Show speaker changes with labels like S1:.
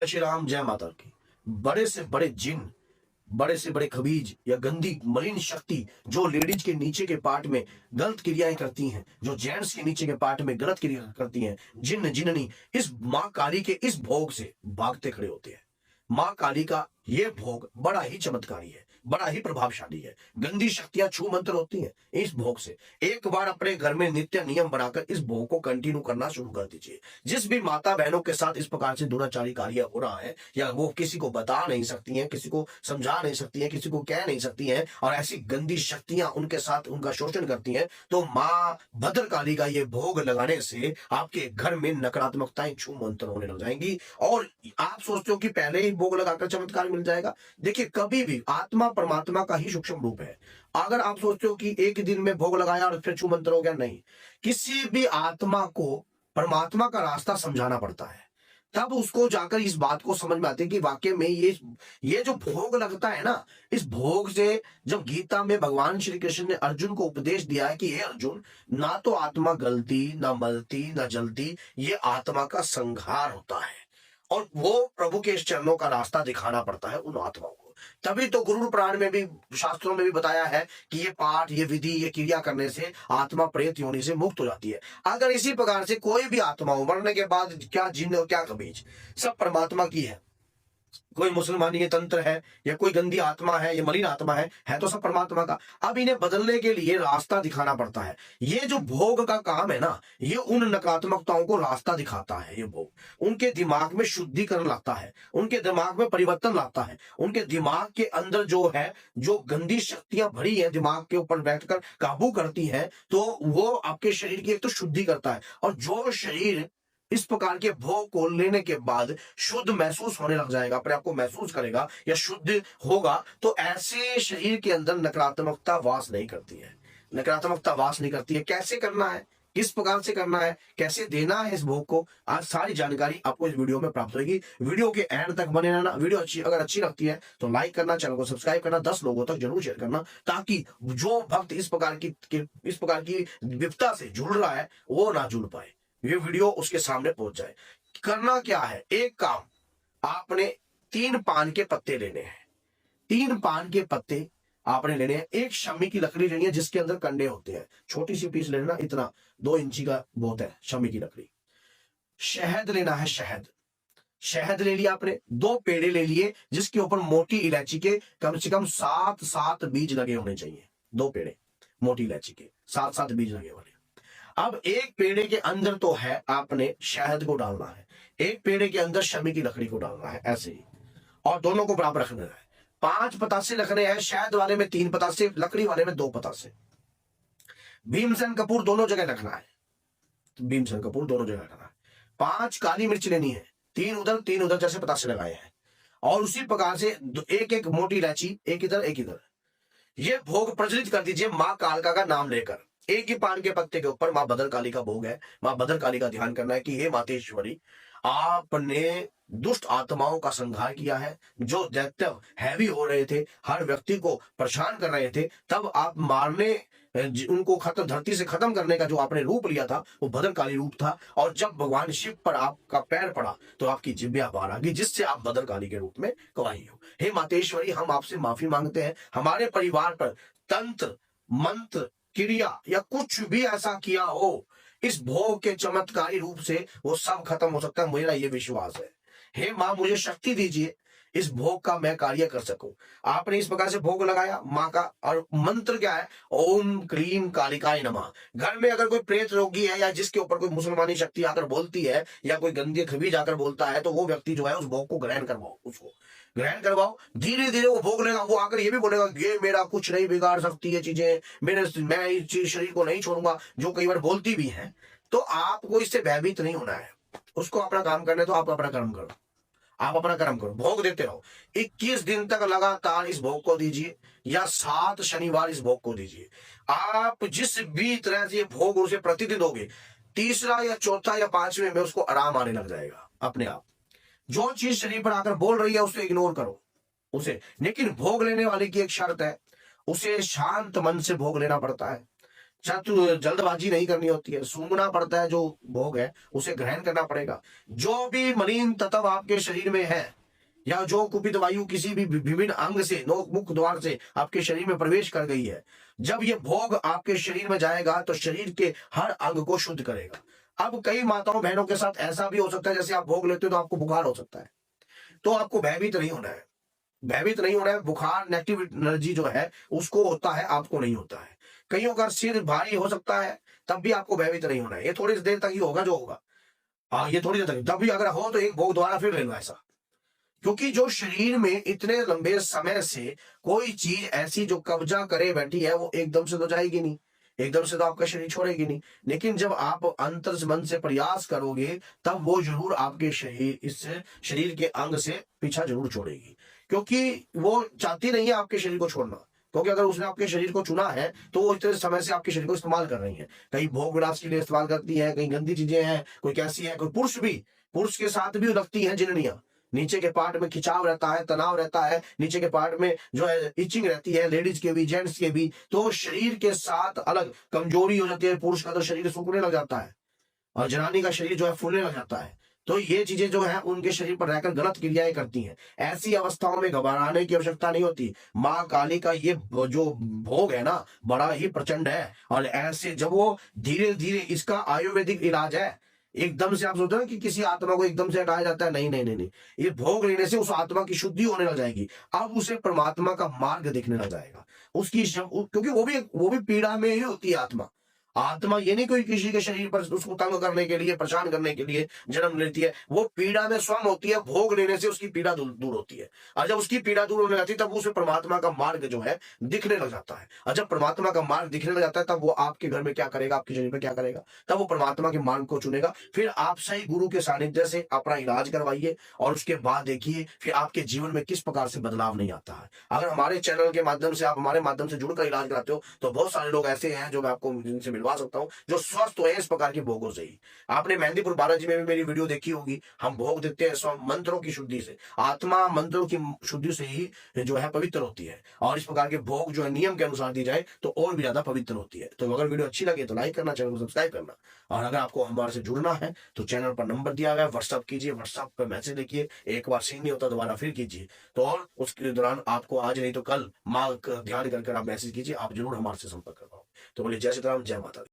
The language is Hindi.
S1: श्री राम, जय माता की। बड़े से बड़े जिन, बड़े से बड़े खबीज या गंदी मलिन शक्ति जो लेडीज के नीचे के पार्ट में गलत क्रियाएं करती हैं, जो जेंट्स के नीचे के पार्ट में गलत क्रिया करती हैं, जिन जिननी इस मां काली के इस भोग से भागते खड़े होते हैं। मां काली का ये भोग बड़ा ही चमत्कारी है, बड़ा ही प्रभावशाली है। गंदी शक्तियां छू मंत्र होती हैं इस भोग से। एक बार अपने घर में नित्य नियम बनाकर इस भोग को कंटिन्यू करना शुरू कर दीजिए। जिस भी माता बहनों के साथ इस प्रकार से दुराचारी कार्य हो रहा है, या वो किसी को बता नहीं सकती हैं, किसी को समझा नहीं सकती हैं, किसी को कह नहीं सकती हैं, और ऐसी गंदी शक्तियां उनके साथ उनका शोषण करती हैं, तो मां भद्रकाली का ये भोग लगाने से आपके घर में नकारात्मकताएं छू मंत्र होने लग जाएंगी। और आप सोचते हो कि पहले ही भोग लगाकर चमत्कार मिल जाएगा। देखिए, कभी भी आत्मा परमात्मा का ही सूक्ष्म रूप है। अगर आप सोचते हो कि एक दिन में भोग लगाया और फिर छू मंत्र हो गया, नहीं। किसी भी आत्मा को परमात्मा का रास्ता समझाना पड़ता है, तब उसको जाकर इस बात को समझ में आती है कि वाकई में ये जो भोग लगता है ना, इस भोग से, जब गीता में भगवान श्री कृष्ण ने अर्जुन को उपदेश दिया है कि हे अर्जुन, ना तो आत्मा गलती, ना मलती, ना जलती, ये आत्मा का संहार होता है, और वो प्रभु के इस चरणों का रास्ता दिखाना पड़ता है उन आत्माओं को। तभी तो गुरु पुराण में भी, शास्त्रों में भी बताया है कि ये पाठ, ये विधि, ये क्रिया करने से आत्मा प्रेत योनि से मुक्त हो जाती है। अगर इसी प्रकार से कोई भी आत्मा हो, मरने के बाद क्या जिन्न और क्या कबीज, सब परमात्मा की है। कोई मुसलमानी के तंत्र है, या कोई गंदी आत्मा है, या मलिन आत्मा है तो सब परमात्मा का। अब इन्हें बदलने के लिए रास्ता दिखाना पड़ता है। ये जो भोग का काम है ना, ये उन नकारात्मकताओं को रास्ता दिखाता है। ये भोग उनके दिमाग में शुद्धिकरण लाता है, उनके दिमाग में परिवर्तन लाता है। उनके दिमाग के अंदर जो है, जो गंदी शक्तियां भरी है, दिमाग के ऊपर बैठकर काबू करती है, तो वो आपके शरीर की एक तो शुद्धि करता है। और जो शरीर इस प्रकार के भोग को लेने के बाद शुद्ध महसूस होने लग जाएगा, अपने आप को महसूस करेगा या शुद्ध होगा, तो ऐसे शरीर के अंदर नकारात्मकता वास नहीं करती है। नकारात्मकता वास नहीं करती है। कैसे करना है, किस प्रकार से करना है, कैसे देना है इस भोग को, आज सारी जानकारी आपको इस वीडियो में प्राप्त होगी। वीडियो के एंड तक बने रहना। वीडियो अगर अच्छी लगती है तो लाइक करना, चैनल को सब्सक्राइब करना, 10 लोगों तक जरूर शेयर करना, ताकि जो भक्त इस प्रकार की विपदा से जुड़ रहा है वो ना जुड़ पाए, ये वीडियो उसके सामने पहुंच जाए। करना क्या है, एक काम, आपने 3 पान के पत्ते लेने हैं। 3 पान के पत्ते आपने लेने हैं। एक शमी की लकड़ी लेनी है जिसके अंदर कंडे होते हैं, छोटी सी पीस लेना, इतना 2 इंची का बहुत है शमी की लकड़ी। शहद लेना है, शहद। शहद ले लिया आपने। 2 पेड़े ले लिए जिसके ऊपर मोटी इलायची के कम से कम 7 बीज लगे होने चाहिए। 2 पेड़े मोटी इलायची के 7 बीज लगे वाले। अब एक पेड़े के अंदर तो है आपने शहद को डालना है, एक पेड़े के अंदर शमी की लकड़ी को डालना है, ऐसे ही, और दोनों को बराबर रखना है। 5 पतासे रखने हैं, शहद वाले में 3 पतासे, लकड़ी वाले में 2 पतासे। भीमसेन कपूर दोनों जगह रखना है, तो भीमसेन कपूर दोनों जगह रखना है। 5 काली मिर्च लेनी है, 3 उधर 3 उधर, जैसे पतासे लगाए हैं। और उसी प्रकार से एक एक मोटी इलायची, एक इधर एक इधर। ये भोग प्रज्वलित कर दीजिए मां कालका का नाम लेकर। एक ही पान के पत्ते के ऊपर मां भद्रकाली का भोग है। मां भद्रकाली का ध्यान करना है कि हे मातेश्वरी, आपने दुष्ट आत्माओं का संहार किया है, जो दैत्य हैवी हो रहे थे, हर व्यक्ति को परेशान कर रहे थे, तब आप मारने, उनको खत्म, धरती से खत्म करने का जो आपने रूप लिया था वो भद्रकाली रूप था। और जब भगवान शिव पर आपका पैर पड़ा तो आपकी जिभ्या बाहर आ गई, जिससे आप भद्रकाली के रूप में गवाही हो। हे मातेश्वरी, हम आपसे माफी मांगते हैं, हमारे परिवार पर तंत्र मंत्र क्रिया या कुछ भी ऐसा किया हो, इस भोग के चमत्कारी रूप से वो सब खत्म हो सकता है, मेरा ये विश्वास है। हे मां, मुझे शक्ति दीजिए, इस भोग का मैं कार्य कर सकूं। आपने इस प्रकार से भोग लगाया मां का, और मंत्र क्या है, ओम क्लीम कालिकाय नमः। घर में अगर कोई प्रेत रोगी है, या जिसके ऊपर कोई मुसलमानी शक्ति आकर बोलती है, या कोई गंदी खबीज आकर बोलता है, तो वो व्यक्ति जो है उस भोग को ग्रहण करवाओ, उसको ग्रहण करवाओ। धीरे धीरे वो भोग लेगा, वो आकर ये भी बोलेगा, ये मेरा कुछ नहीं बिगाड़ सकती है चीजें, मैं इस शरीर को नहीं छोड़ूंगा, जो कई बार बोलती भी है। तो आपको इससे भयभीत नहीं होना है, उसको अपना काम करने, तो आप अपना कर्म करो, आप अपना कर्म करो, भोग देते रहो। 21 दिन तक लगातार इस भोग को दीजिए, या 7 शनिवार इस भोग को दीजिए। आप जिस भी तरह से ये भोग उसे प्रतिदिन दोगे, तीसरा या चौथा या 5वें में उसको आराम आने लग जाएगा अपने आप। जो चीज शरीर पर आकर बोल रही है उसे इग्नोर करो उसे। लेकिन भोग लेने वाले की एक शर्त है, उसे शांत मन से भोग लेना पड़ता है। जल्दबाजी नहीं करनी होती है, सूंघना पड़ता है, जो भोग है उसे ग्रहण करना पड़ेगा। जो भी मलिन तत्व आपके शरीर में है या जो कुपित वायु किसी भी विभिन्न अंग से, मुख द्वार से आपके शरीर में प्रवेश कर गई है, जब ये भोग आपके शरीर में जाएगा तो शरीर के हर अंग को शुद्ध करेगा। अब कई माताओं बहनों के साथ ऐसा भी हो सकता है, जैसे आप भोग लेते हो तो आपको बुखार हो सकता है, तो आपको भयभीत नहीं होना है, भयभीत नहीं होना है। बुखार नेगेटिव एनर्जी जो है उसको होता है, आपको नहीं होता है। कईयों का सिर भारी हो सकता है, तब भी आपको भयभीत नहीं होना है। ये थोड़ी देर तक ही होगा जो होगा, हाँ ये थोड़ी देर तक, तब भी अगर हो तो एक भोग दोबारा फिर ले लो ऐसा। क्योंकि जो शरीर में इतने लंबे समय से कोई चीज ऐसी जो कब्जा करे बैठी है, वो एकदम से तो जाएगी नहीं, एकदम से तो आपका शरीर छोड़ेगी नहीं। लेकिन जब आप अंतर मन से प्रयास करोगे, तब वो जरूर आपके शरीर, इस शरीर के अंग से पीछा जरूर छोड़ेगी, क्योंकि वो चाहती नहीं है आपके शरीर को छोड़ना। क्योंकि अगर उसने आपके शरीर को चुना है तो वो इतने समय से आपके शरीर को इस्तेमाल कर रही है, कहीं भोग विलास के लिए इस्तेमाल करती है, कहीं गंदी चीजें हैं, कोई कैसी है, कोई पुरुष भी, पुरुष के साथ भी लगती है जिननियां, नीचे के पार्ट में खिंचाव रहता है, तनाव रहता है, नीचे के पार्ट में जो है इचिंग रहती है, लेडीज के भी जेंट्स के भी। तो शरीर के साथ अलग कमजोरी हो जाती है, पुरुष का तो शरीर सूखने लग जाता है और जनानी का शरीर जो है फूलने लग जाता है। तो ये चीजें जो है उनके शरीर पर रहकर गलत क्रियाएं करती हैं। ऐसी अवस्थाओं में घबराने की आवश्यकता नहीं होती। माँ काली का ये जो भोग है ना, बड़ा ही प्रचंड है, और ऐसे जब वो धीरे धीरे, इसका आयुर्वेदिक इलाज है। एकदम से आप सोचते हो कि किसी आत्मा को एकदम से हटाया जाता है, नहीं नहीं नहीं नहीं, ये भोग लेने से उस आत्मा की शुद्धि होने लग जाएगी। अब उसे परमात्मा का मार्ग दिखने लग जाएगा उसकी क्योंकि वो भी पीड़ा में ही होती है आत्मा। आत्मा ये नहीं कोई किसी के शरीर पर उसको तंग करने के लिए, परेशान करने के लिए जन्म लेती है, वो पीड़ा में स्वयं होती है। भोग लेने से उसकी पीड़ा दूर होती है, और जब उसकी पीड़ा दूर होने लगती है तब उसे परमात्मा का मार्ग जो है दिखने लग जाता है। और जब परमात्मा का मार्ग दिखने लग जाता है, तब वो आपके घर में क्या करेगा, आपके शरीर में क्या करेगा, तब वो परमात्मा के मार्ग को चुनेगा। फिर आप सही गुरु के सानिध्य से अपना इलाज करवाइए, और उसके बाद देखिए फिर आपके जीवन में किस प्रकार से बदलाव नहीं आता है। अगर हमारे चैनल के माध्यम से, आप हमारे माध्यम से जुड़कर इलाज कराते हो, तो बहुत सारे लोग ऐसे हैं जो मैं आपको जिनसे मिलवा सकता हूँ, जो स्वस्थ हुए इस प्रकार के भोगों से ही। आपने मेहंदीपुर बालाजी में भी मेरी वीडियो देखी होगी। हम भोग देते हैं स्व मंत्रों की शुद्धि से, आत्मा मंत्रों की शुद्धि से ही जो है पवित्र होती है, और इस प्रकार के भोग जो है नियम के अनुसार दी जाए तो और भी ज्यादा पवित्र होती है। तो अगर वीडियो अच्छी लगे तो लाइक करना, चैनल को सब्सक्राइब करना, और अगर आपको हमारे से जुड़ना है तो चैनल पर नंबर दिया गया है, व्हाट्सअप कीजिए, व्हाट्सअप पर मैसेज लिखिए, एक बार सीन नहीं होता दोबारा फिर कीजिए। तो और उसके दौरान आपको आज नहीं तो कल माँ का ध्यान कर आप मैसेज कीजिए, आप जरूर हमारे से संपर्क कर पाओ। तो बोलिए जय सीता राम, जय माता दी।